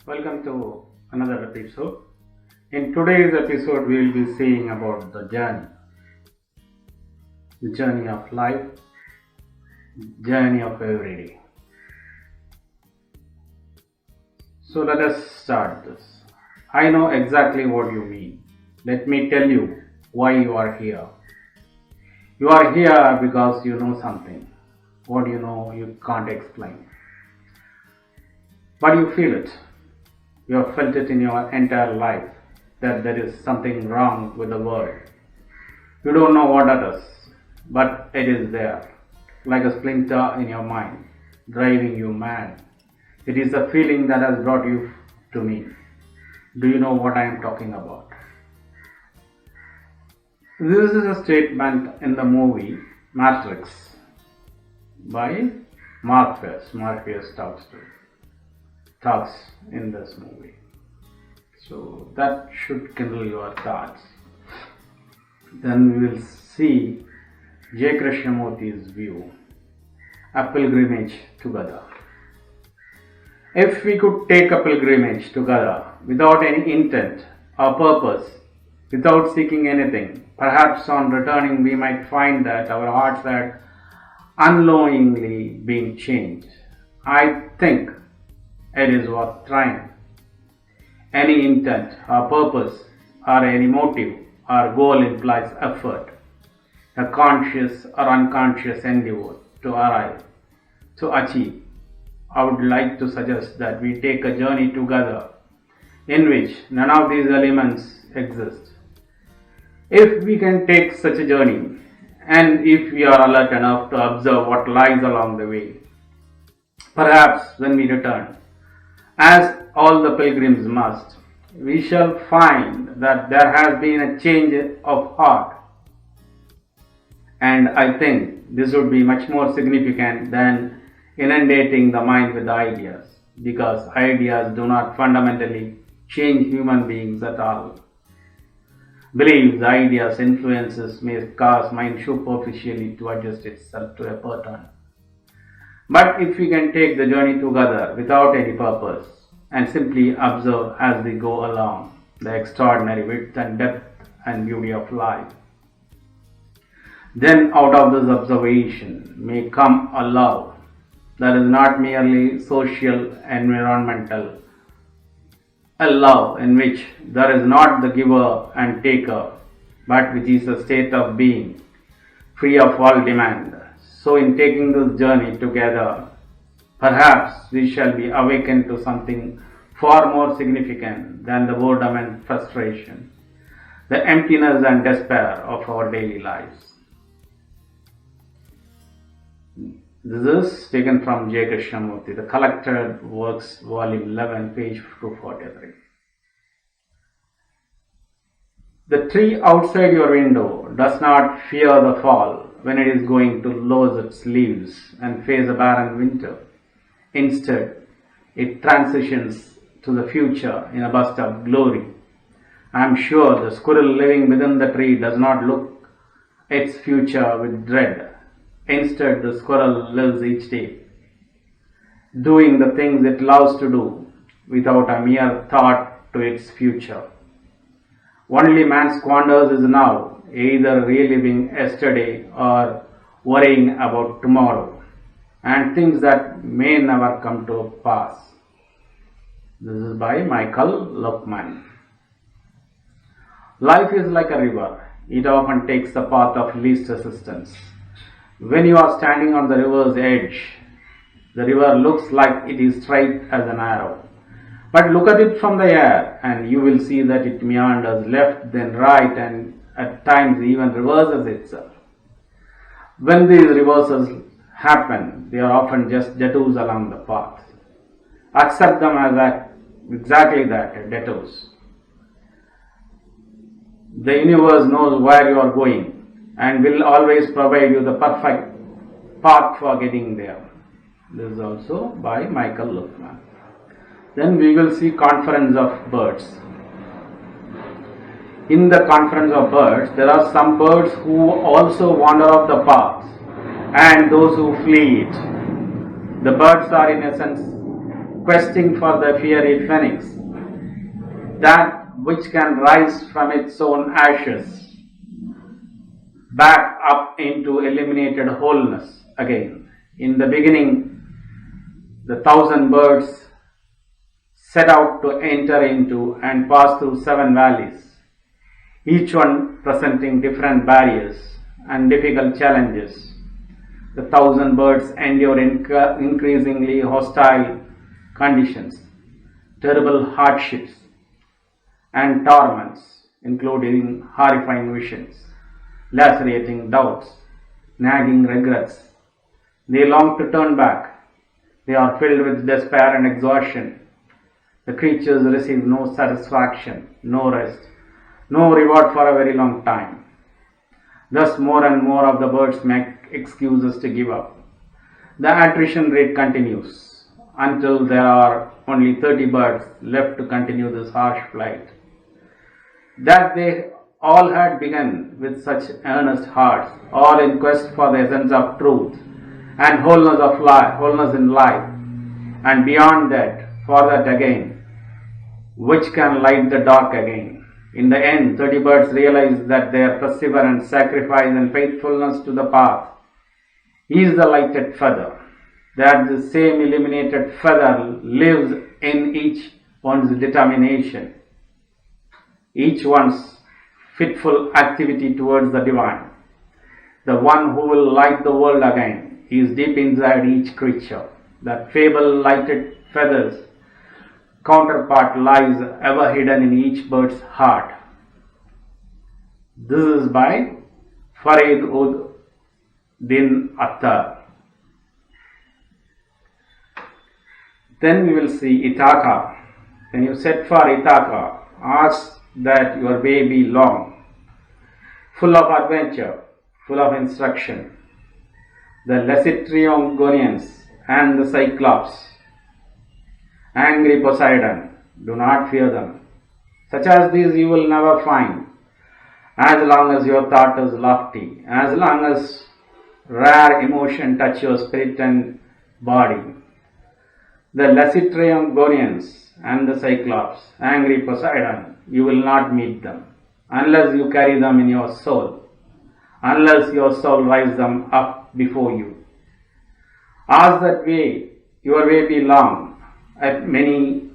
Welcome to another episode. In today's episode, we will be seeing about the journey of life, journey of every day. So let us start this. I know exactly what you mean. Let me tell you why you are here. You are here because you know something. What you know you can't explain. But you feel it. You have felt it in your entire life that there is something wrong with the world. You don't know what it is, but it is there, like a splinter in your mind, driving you mad. It is a feeling that has brought you to me. Do you know what I am talking about? This is a statement in the movie Matrix by Morpheus. Morpheus talks in this movie. So that should kindle your thoughts. Then we will see J.Krishnamurti's view, a pilgrimage together. If we could take a pilgrimage together without any intent or purpose, without seeking anything, perhaps on returning we might find that our hearts had unknowingly been changed. I think it is worth trying. Any intent or purpose or any motive or goal implies effort, a conscious or unconscious endeavor to arrive, to achieve. I would like to suggest that we take a journey together in which none of these elements exist. If we can take such a journey, and if we are alert enough to observe what lies along the way, perhaps when we return, as all the pilgrims must, we shall find that there has been a change of heart. And I think this would be much more significant than inundating the mind with ideas, because ideas do not fundamentally change human beings at all. Beliefs, ideas, influences may cause mind superficially to adjust itself to a pattern. But if we can take the journey together without any purpose and simply observe as we go along the extraordinary width and depth and beauty of life, then out of this observation may come a love that is not merely social, environmental, a love in which there is not the giver and taker, but which is a state of being, free of all demand. So in taking this journey together, perhaps we shall be awakened to something far more significant than the boredom and frustration, the emptiness and despair of our daily lives. This is taken from J. Krishnamurti, The Collected Works, Volume 11, page 243. The tree outside your window does not fear the fall when it is going to lose its leaves and face a barren winter. Instead, it transitions to the future in a burst of glory. I am sure the squirrel living within the tree does not look its future with dread. Instead, the squirrel lives each day, doing the things it loves to do without a mere thought to its future. Only man squanders is now, either reliving yesterday or worrying about tomorrow and things that may never come to pass. This is by Michael Luckman. Life is like a river. It often takes the path of least resistance. When you are standing on the river's edge, the river looks like it is straight as an arrow. But look at it from the air and you will see that it meanders left then right and at times even reverses itself. When these reversals happen, they are often just detours along the path. Accept them as exactly that, detours. The universe knows where you are going and will always provide you the perfect path for getting there. This is also by Michael Luckman. Then we will see Conference of Birds. In the Conference of Birds, there are some birds who also wander off the path and those who flee it. The birds are in essence questing for the fiery phoenix, that which can rise from its own ashes, back up into illuminated wholeness again. In the beginning, the 1,000 birds set out to enter into and pass through 7 valleys, each one presenting different barriers and difficult challenges. The 1,000 birds endure increasingly hostile conditions, terrible hardships, and torments, including horrifying visions, lacerating doubts, nagging regrets. They long to turn back. They are filled with despair and exhaustion. The creatures receive no satisfaction, no rest, no reward for a very long time. Thus, more and more of the birds make excuses to give up. The attrition rate continues until there are only 30 birds left to continue this harsh flight. That they all had begun with such earnest hearts, all in quest for the essence of truth and wholeness of life, wholeness in life, and beyond that, for that again, which can light the dark again. In the end, 30 birds realize that their perseverance, sacrifice, and faithfulness to the path is the lighted feather, that the same illuminated feather lives in each one's determination, each one's fitful activity towards the divine. The one who will light the world again is deep inside each creature. That fable lighted feathers counterpart lies ever hidden in each bird's heart. This is by Farid ud Din Attar. Then we will see Ithaka. When you set for Ithaka, ask that your way be long, full of adventure, full of instruction. The Lacetriongonians and the Cyclops, angry Poseidon, do not fear them. Such as these you will never find, as long as your thought is lofty, as long as rare emotion touch your spirit and body. The Lacetriongonians and the Cyclops, angry Poseidon, you will not meet them, unless you carry them in your soul, unless your soul rise them up before you. Ask that way, your way be long, at many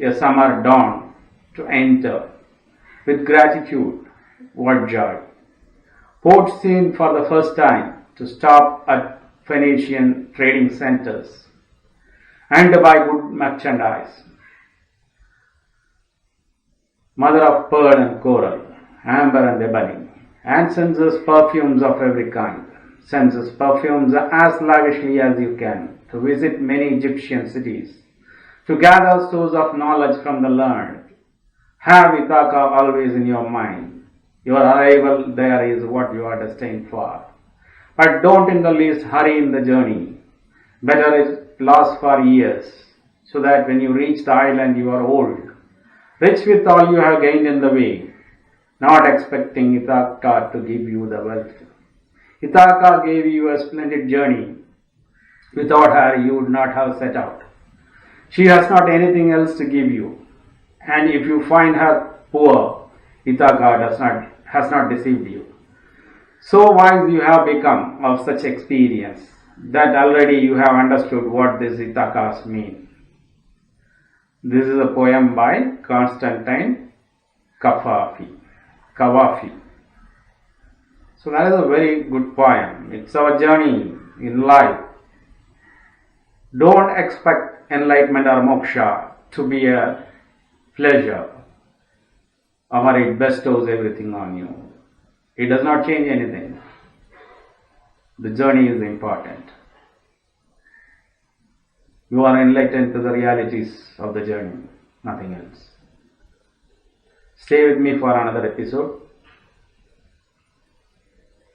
a summer dawn to enter. With gratitude, what joy. Ports seen for the first time to stop at Phoenician trading centers and to buy good merchandise. Mother of pearl and coral, amber and ebony, and senses perfumes of every kind. Senses perfumes as lavishly as you can, to visit many Egyptian cities, to gather stores of knowledge from the learned. Have Ithaka always in your mind. Your arrival there is what you are destined for. But don't in the least hurry in the journey. Better it lasts for years, so that when you reach the island you are old, rich with all you have gained in the way, not expecting Ithaka to give you the wealth. Ithaka gave you a splendid journey. Without her you would not have set out. She has not anything else to give you, and if you find her poor, Ithaka has not deceived you. So wise you have become of such experience, that already you have understood what these Ithakas mean. This is a poem by Constantine Kawafi. So that is a very good poem. It's our journey in life. Don't expect enlightenment or moksha to be a pleasure, or it bestows everything on you. It does not change anything. The journey is important. You are enlightened to the realities of the journey, nothing else. Stay with me for another episode.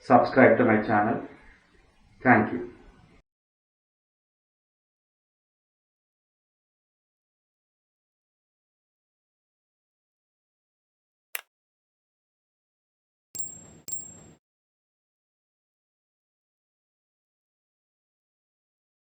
Subscribe to my channel. Thank you.